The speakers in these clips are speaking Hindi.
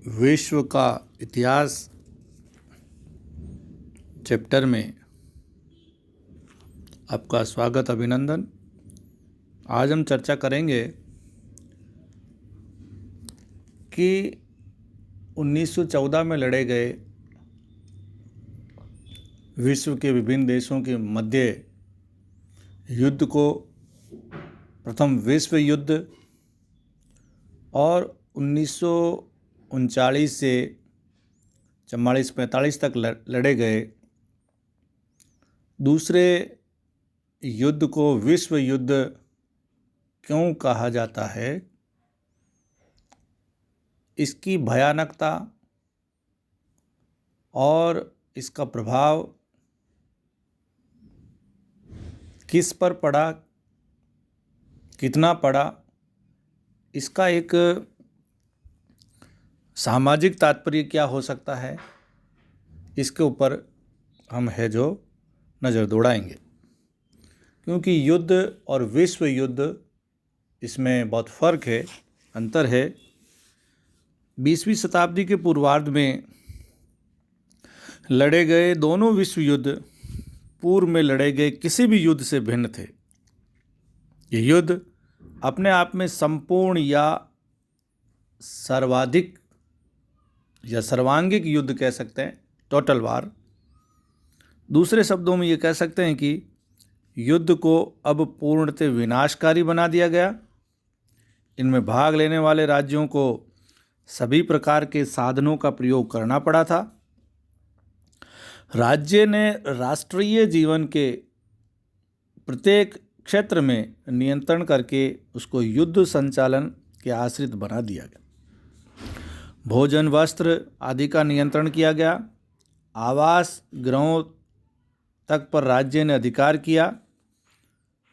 विश्व का इतिहास चैप्टर में आपका स्वागत, अभिनंदन। आज हम चर्चा करेंगे कि 1914 में लड़े गए विश्व के विभिन्न देशों के मध्य युद्ध को प्रथम विश्व युद्ध और 1939 से 44-45 तक लड़े गए दूसरे युद्ध को विश्व युद्ध क्यों कहा जाता है, इसकी भयानकता और इसका प्रभाव किस पर पड़ा, कितना पड़ा, इसका एक सामाजिक तात्पर्य क्या हो सकता है, इसके ऊपर हम है जो नज़र दौड़ाएंगे। क्योंकि युद्ध और विश्व युद्ध इसमें बहुत फ़र्क है, अंतर है। 20वीं शताब्दी के पूर्वार्ध में लड़े गए दोनों विश्व युद्ध पूर्व में लड़े गए किसी भी युद्ध से भिन्न थे। ये युद्ध अपने आप में संपूर्ण या सर्वाधिक या सर्वांगिक युद्ध कह सकते हैं, टोटल वार। दूसरे शब्दों में ये कह सकते हैं कि युद्ध को अब पूर्णतः विनाशकारी बना दिया गया। इनमें भाग लेने वाले राज्यों को सभी प्रकार के साधनों का प्रयोग करना पड़ा था। राज्य ने राष्ट्रीय जीवन के प्रत्येक क्षेत्र में नियंत्रण करके उसको युद्ध संचालन के आश्रित बना दिया गया। भोजन, वस्त्र आदि का नियंत्रण किया गया। आवास गृहों तक पर राज्य ने अधिकार किया।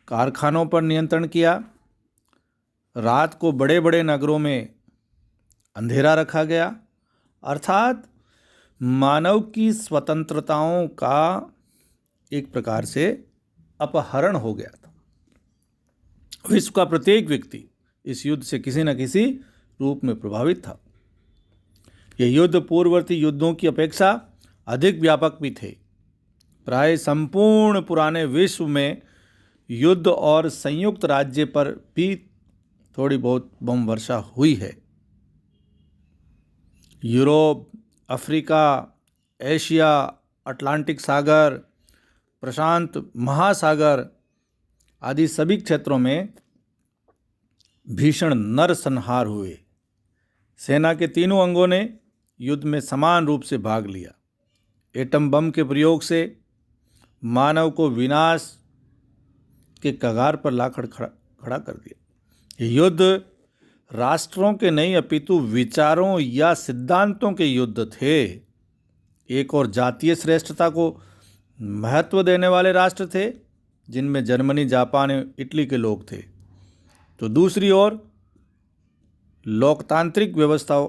कारखानों पर नियंत्रण किया। रात को बड़े बड़े नगरों में अंधेरा रखा गया। अर्थात मानव की स्वतंत्रताओं का एक प्रकार से अपहरण हो गया था। विश्व का प्रत्येक व्यक्ति इस युद्ध से किसी न किसी रूप में प्रभावित था। यह युद्ध पूर्ववर्ती युद्धों की अपेक्षा अधिक व्यापक भी थे। प्राय संपूर्ण पुराने विश्व में युद्ध और संयुक्त राज्य पर भी थोड़ी बहुत बम वर्षा हुई है। यूरोप, अफ्रीका, एशिया, अटलांटिक सागर, प्रशांत महासागर आदि सभी क्षेत्रों में भीषण नरसंहार हुए। सेना के तीनों अंगों ने युद्ध में समान रूप से भाग लिया। एटम बम के प्रयोग से मानव को विनाश के कगार पर ला खड़ा कर दिया। ये युद्ध राष्ट्रों के नहीं अपितु विचारों या सिद्धांतों के युद्ध थे। एक और जातीय श्रेष्ठता को महत्व देने वाले राष्ट्र थे, जिनमें जर्मनी, जापान एवं इटली के लोग थे, तो दूसरी ओर लोकतांत्रिक व्यवस्थाओं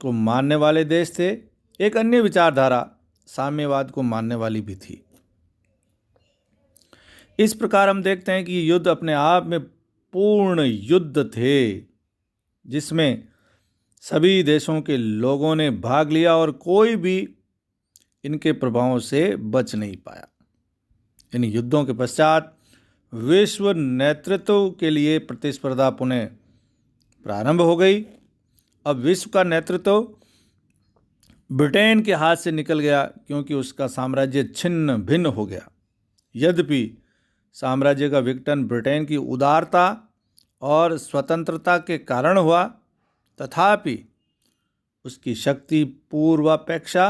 को मानने वाले देश थे। एक अन्य विचारधारा साम्यवाद को मानने वाली भी थी। इस प्रकार हम देखते हैं कि युद्ध अपने आप में पूर्ण युद्ध थे, जिसमें सभी देशों के लोगों ने भाग लिया और कोई भी इनके प्रभावों से बच नहीं पाया। इन युद्धों के पश्चात विश्व नेतृत्व के लिए प्रतिस्पर्धा पुनः प्रारंभ हो गई। अब विश्व का नेतृत्व ब्रिटेन के हाथ से निकल गया, क्योंकि उसका साम्राज्य छिन्न भिन्न हो गया। यद्यपि साम्राज्य का विघटन ब्रिटेन की उदारता और स्वतंत्रता के कारण हुआ, तथापि उसकी शक्ति पूर्वापेक्षा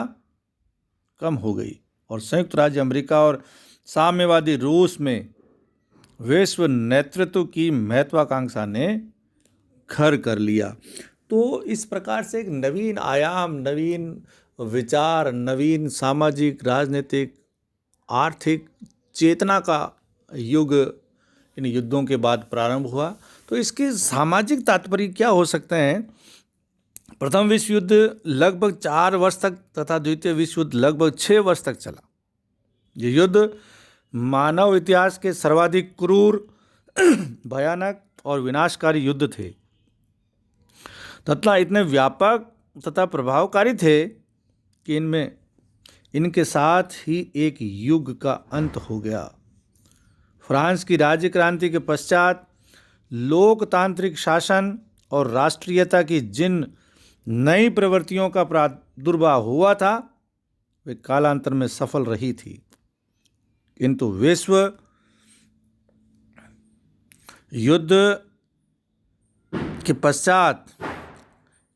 कम हो गई और संयुक्त राज्य अमेरिका और साम्यवादी रूस में विश्व नेतृत्व की महत्वाकांक्षा ने घर कर लिया। तो इस प्रकार से एक नवीन आयाम, नवीन विचार, नवीन सामाजिक, राजनीतिक, आर्थिक चेतना का युग इन युद्धों के बाद प्रारंभ हुआ। तो इसके सामाजिक तात्पर्य क्या हो सकते हैं? प्रथम विश्व युद्ध लगभग 4 वर्ष तक तथा द्वितीय विश्व युद्ध लगभग 6 वर्ष तक चला। ये युद्ध मानव इतिहास के सर्वाधिक क्रूर, भयानक और विनाशकारी युद्ध थे तथा इतने व्यापक तथा प्रभावकारी थे कि इनके साथ ही एक युग का अंत हो गया। फ्रांस की राज्य क्रांति के पश्चात लोकतांत्रिक शासन और राष्ट्रीयता की जिन नई प्रवृत्तियों का प्रादुर्भाव हुआ था वे कालांतर में सफल रही थी, किंतु विश्व युद्ध के पश्चात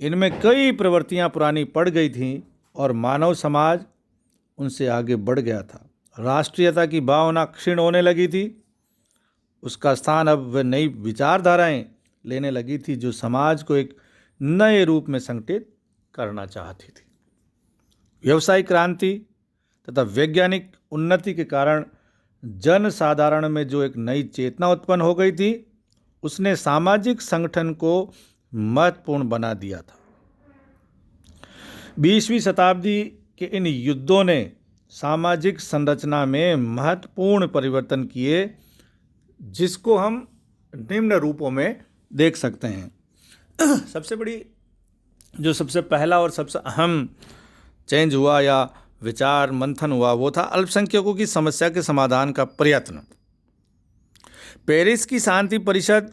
इनमें कई प्रवृत्तियां पुरानी पड़ गई थीं और मानव समाज उनसे आगे बढ़ गया था। राष्ट्रीयता की भावना क्षीण होने लगी थी, उसका स्थान अब वे नई विचारधाराएं लेने लगी थी जो समाज को एक नए रूप में संगठित करना चाहती थी। व्यावसायिक क्रांति तथा वैज्ञानिक उन्नति के कारण जन साधारण में जो एक नई चेतना उत्पन्न हो गई थी उसने सामाजिक संगठन को महत्वपूर्ण बना दिया था। 20वीं शताब्दी के इन युद्धों ने सामाजिक संरचना में महत्वपूर्ण परिवर्तन किए जिसको हम निम्न रूपों में देख सकते हैं। सबसे पहला और सबसे अहम चेंज हुआ या विचार मंथन हुआ वो था अल्पसंख्यकों की समस्या के समाधान का प्रयत्न। पेरिस की शांति परिषद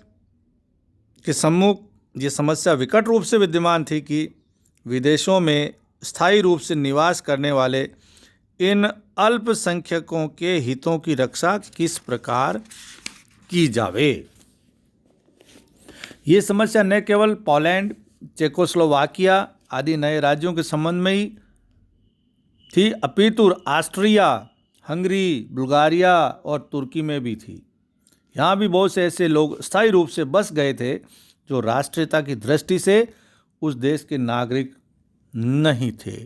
के सम्मुख ये समस्या विकट रूप से विद्यमान थी कि विदेशों में स्थायी रूप से निवास करने वाले इन अल्पसंख्यकों के हितों की रक्षा किस प्रकार की जावे। ये समस्या न केवल पोलैंड, चेकोस्लोवाकिया आदि नए राज्यों के संबंध में ही थी, अपितु ऑस्ट्रिया, हंगरी, बुल्गारिया और तुर्की में भी थी। यहाँ भी बहुत से ऐसे लोग स्थायी रूप से बस गए थे जो राष्ट्रीयता की दृष्टि से उस देश के नागरिक नहीं थे।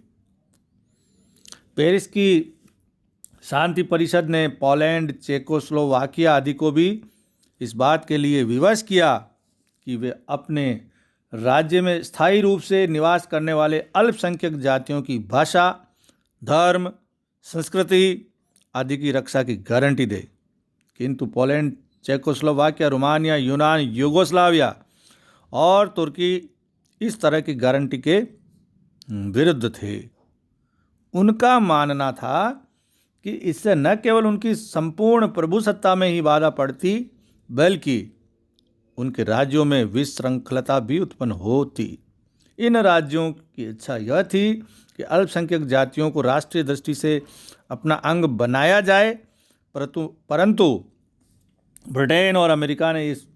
पेरिस की शांति परिषद ने पोलैंड, चेकोस्लोवाकिया आदि को भी इस बात के लिए विवश किया कि वे अपने राज्य में स्थायी रूप से निवास करने वाले अल्पसंख्यक जातियों की भाषा, धर्म, संस्कृति आदि की रक्षा की गारंटी दे। किंतु पोलैंड, चेकोस्लोवाकिया, रोमानिया, यूनान, यूगोस्लाविया और तुर्की इस तरह की गारंटी के विरुद्ध थे। उनका मानना था कि इससे न केवल उनकी संपूर्ण प्रभुसत्ता में ही बाधा पड़ती बल्कि उनके राज्यों में विशृंखलता भी उत्पन्न होती। इन राज्यों की इच्छा यह थी कि अल्पसंख्यक जातियों को राष्ट्रीय दृष्टि से अपना अंग बनाया जाए, परंतु ब्रिटेन और अमेरिका ने इस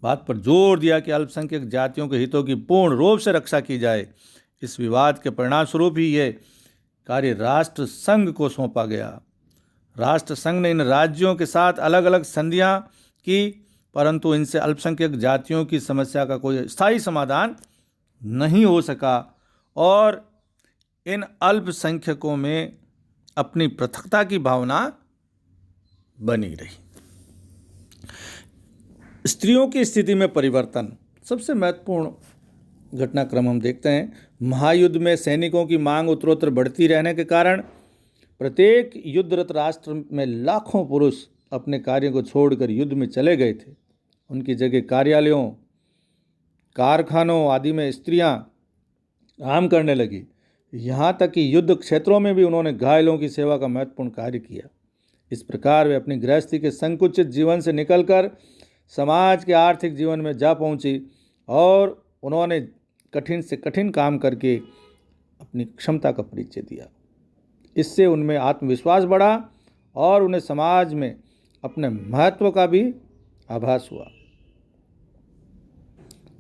बात पर जोर दिया कि अल्पसंख्यक जातियों के हितों की पूर्ण रूप से रक्षा की जाए। इस विवाद के परिणाम स्वरूप ही यह कार्य राष्ट्र संघ को सौंपा गया। राष्ट्र संघ ने इन राज्यों के साथ अलग अलग संधियां की, परंतु इनसे अल्पसंख्यक जातियों की समस्या का कोई स्थायी समाधान नहीं हो सका और इन अल्पसंख्यकों में अपनी पृथकता की भावना बनी रही। स्त्रियों की स्थिति में परिवर्तन, सबसे महत्वपूर्ण घटनाक्रम हम देखते हैं। महायुद्ध में सैनिकों की मांग उत्तरोत्तर बढ़ती रहने के कारण प्रत्येक युद्धरत राष्ट्र में लाखों पुरुष अपने कार्यों को छोड़कर युद्ध में चले गए थे। उनकी जगह कार्यालयों, कारखानों आदि में स्त्रियां काम करने लगी। यहाँ तक कि युद्ध क्षेत्रों में भी उन्होंने घायलों की सेवा का महत्वपूर्ण कार्य किया। इस प्रकार वे अपनी गृहस्थी के संकुचित जीवन से निकलकर समाज के आर्थिक जीवन में जा पहुँची और उन्होंने कठिन से कठिन काम करके अपनी क्षमता का परिचय दिया। इससे उनमें आत्मविश्वास बढ़ा और उन्हें समाज में अपने महत्व का भी आभास हुआ।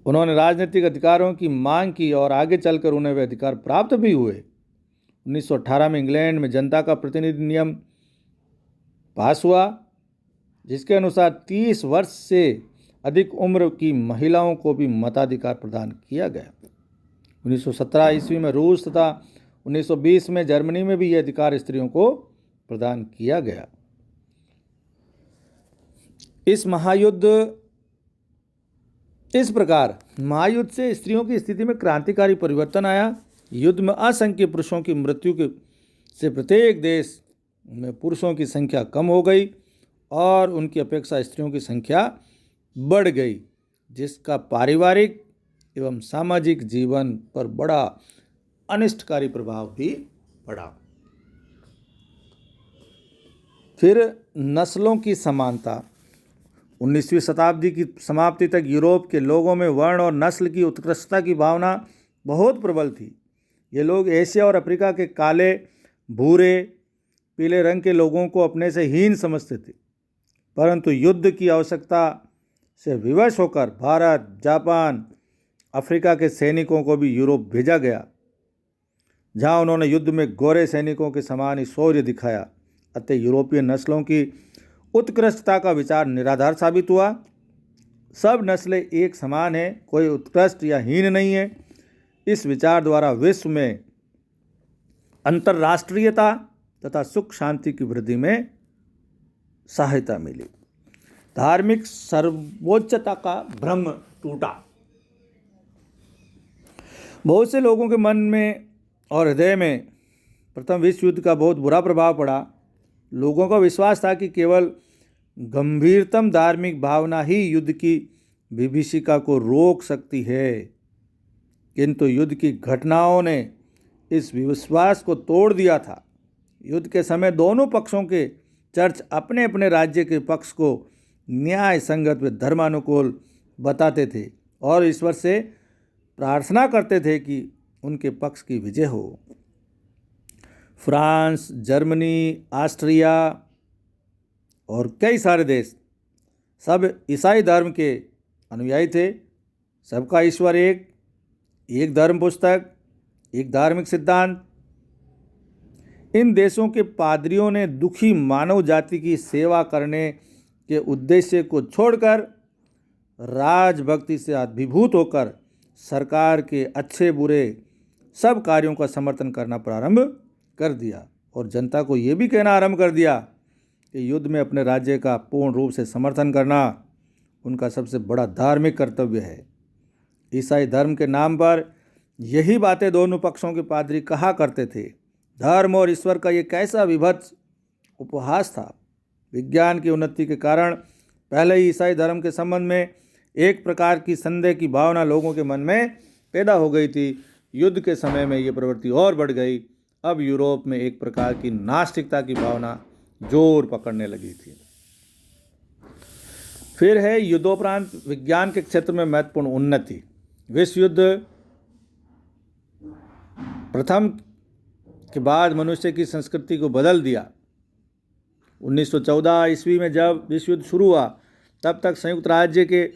उन्होंने राजनीतिक अधिकारों की मांग की और आगे चलकर उन्हें वे अधिकार प्राप्त भी हुए। 1918 में इंग्लैंड में जनता का प्रतिनिधि नियम पास हुआ, जिसके अनुसार 30 वर्ष से अधिक उम्र की महिलाओं को भी मताधिकार प्रदान किया गया। 1917 ईस्वी में रूस तथा 1920 में जर्मनी में भी यह अधिकार स्त्रियों को प्रदान किया गया। इस प्रकार महायुद्ध से स्त्रियों की स्थिति में क्रांतिकारी परिवर्तन आया। युद्ध में असंख्य पुरुषों की मृत्यु से प्रत्येक देश में पुरुषों की संख्या कम हो गई और उनकी अपेक्षा स्त्रियों की संख्या बढ़ गई, जिसका पारिवारिक एवं सामाजिक जीवन पर बड़ा अनिष्टकारी प्रभाव भी पड़ा। फिर नस्लों की समानता। 19वीं शताब्दी की समाप्ति तक यूरोप के लोगों में वर्ण और नस्ल की उत्कृष्टता की भावना बहुत प्रबल थी। ये लोग एशिया और अफ्रीका के काले, भूरे, पीले रंग के लोगों को अपने से हीन समझते थे, परंतु युद्ध की आवश्यकता से विवश होकर भारत, जापान, अफ्रीका के सैनिकों को भी यूरोप भेजा गया, जहां उन्होंने युद्ध में गोरे सैनिकों के समान ही शौर्य दिखाया। अतः यूरोपीय नस्लों की उत्कृष्टता का विचार निराधार साबित हुआ। सब नस्लें एक समान हैं, कोई उत्कृष्ट या हीन नहीं है। इस विचार द्वारा विश्व में अंतर्राष्ट्रीयता तथा सुख शांति की वृद्धि में सहायता मिली। धार्मिक सर्वोच्चता का भ्रम टूटा। बहुत से लोगों के मन में और हृदय में प्रथम विश्व युद्ध का बहुत बुरा प्रभाव पड़ा। लोगों का विश्वास था कि केवल गंभीरतम धार्मिक भावना ही युद्ध की विभीषिका को रोक सकती है, किंतु युद्ध की घटनाओं ने इस विश्वास को तोड़ दिया था। युद्ध के समय दोनों पक्षों के चर्च अपने अपने राज्य के पक्ष को न्याय संगत व धर्मानुकूल बताते थे और ईश्वर से प्रार्थना करते थे कि उनके पक्ष की विजय हो। फ्रांस, जर्मनी, ऑस्ट्रिया और कई सारे देश सब ईसाई धर्म के अनुयायी थे। सबका ईश्वर एक, एक धर्म पुस्तक, एक धार्मिक सिद्धांत। इन देशों के पादरियों ने दुखी मानव जाति की सेवा करने के उद्देश्य को छोड़कर राजभक्ति से अभिभूत होकर सरकार के अच्छे बुरे सब कार्यों का समर्थन करना प्रारंभ कर दिया और जनता को ये भी कहना आरंभ कर दिया कि युद्ध में अपने राज्य का पूर्ण रूप से समर्थन करना उनका सबसे बड़ा धार्मिक कर्तव्य है। ईसाई धर्म के नाम पर यही बातें दोनों पक्षों के पादरी कहा करते थे। धर्म और ईश्वर का ये कैसा विभत्स उपहास था। विज्ञान की उन्नति के कारण पहले ही ईसाई धर्म के संबंध में एक प्रकार की संदेह की भावना लोगों के मन में पैदा हो गई थी। युद्ध के समय में ये प्रवृत्ति और बढ़ गई। अब यूरोप में एक प्रकार की नास्तिकता की भावना जोर पकड़ने लगी थी। फिर है युद्धोपरांत विज्ञान के क्षेत्र में महत्वपूर्ण उन्नति। विश्व युद्ध प्रथम के बाद मनुष्य की संस्कृति को बदल दिया। 1914 ईस्वी में जब विश्व युद्ध शुरू हुआ, तब तक संयुक्त राज्य के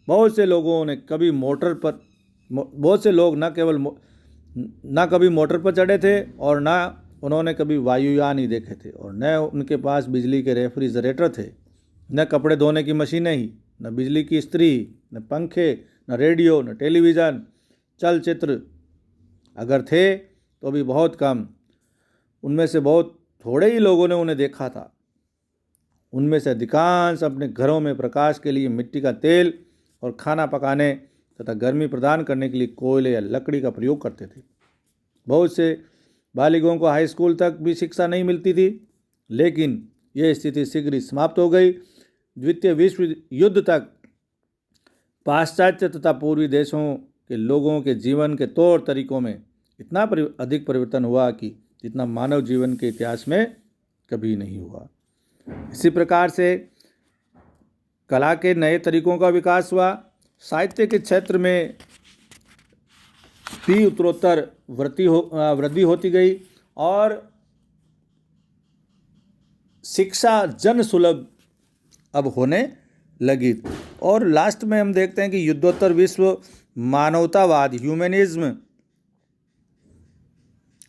बहुत से लोगों ने कभी मोटर पर, बहुत से लोग न कभी मोटर पर चढ़े थे और न उन्होंने कभी वायुयान ही देखे थे और न उनके पास बिजली के रेफ्रिजरेटर थे, न कपड़े धोने की मशीनें ही, न बिजली की इस्त्री, न पंखे, न रेडियो, न टेलीविज़न, चलचित्र अगर थे तो भी बहुत कम। उनमें से बहुत थोड़े ही लोगों ने उन्हें देखा था। उनमें से अधिकांश अपने घरों में प्रकाश के लिए मिट्टी का तेल और खाना पकाने तथा गर्मी प्रदान करने के लिए कोयले या लकड़ी का प्रयोग करते थे। बहुत से बालिगों को हाई स्कूल तक भी शिक्षा नहीं मिलती थी, लेकिन यह स्थिति शीघ्र ही समाप्त हो गई। द्वितीय विश्व युद्ध तक पाश्चात्य तथा पूर्वी देशों के लोगों के जीवन के तौर तरीकों में इतना अधिक परिवर्तन हुआ कि जितना मानव जीवन के इतिहास में कभी नहीं हुआ। इसी प्रकार से कला के नए तरीकों का विकास हुआ। साहित्य के क्षेत्र में भी उत्तरोत्तर वृद्धि होती गई और शिक्षा जन सुलभ अब होने लगी। और लास्ट में हम देखते हैं कि युद्धोत्तर विश्व मानवतावाद, ह्यूमनिज्म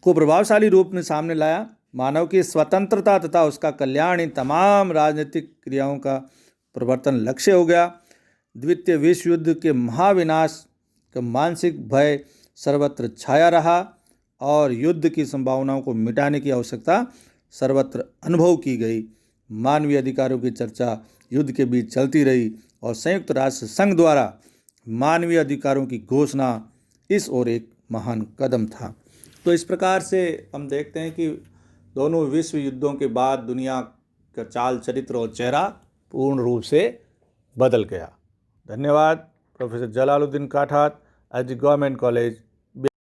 को प्रभावशाली रूप में सामने लाया। मानव की स्वतंत्रता तथा उसका कल्याण इन तमाम राजनीतिक क्रियाओं का प्रवर्तन लक्ष्य हो गया। द्वितीय विश्व युद्ध के महाविनाश का मानसिक भय सर्वत्र छाया रहा और युद्ध की संभावनाओं को मिटाने की आवश्यकता सर्वत्र अनुभव की गई। मानवीय अधिकारों की चर्चा युद्ध के बीच चलती रही और संयुक्त राष्ट्र संघ द्वारा मानवीय अधिकारों की घोषणा इस ओर एक महान कदम था। तो इस प्रकार से हम देखते हैं कि दोनों विश्व युद्धों के बाद दुनिया का चाल चरित्र और चेहरा पूर्ण रूप से बदल गया। धन्यवाद। Professor Jalaluddin Kathat, as government college,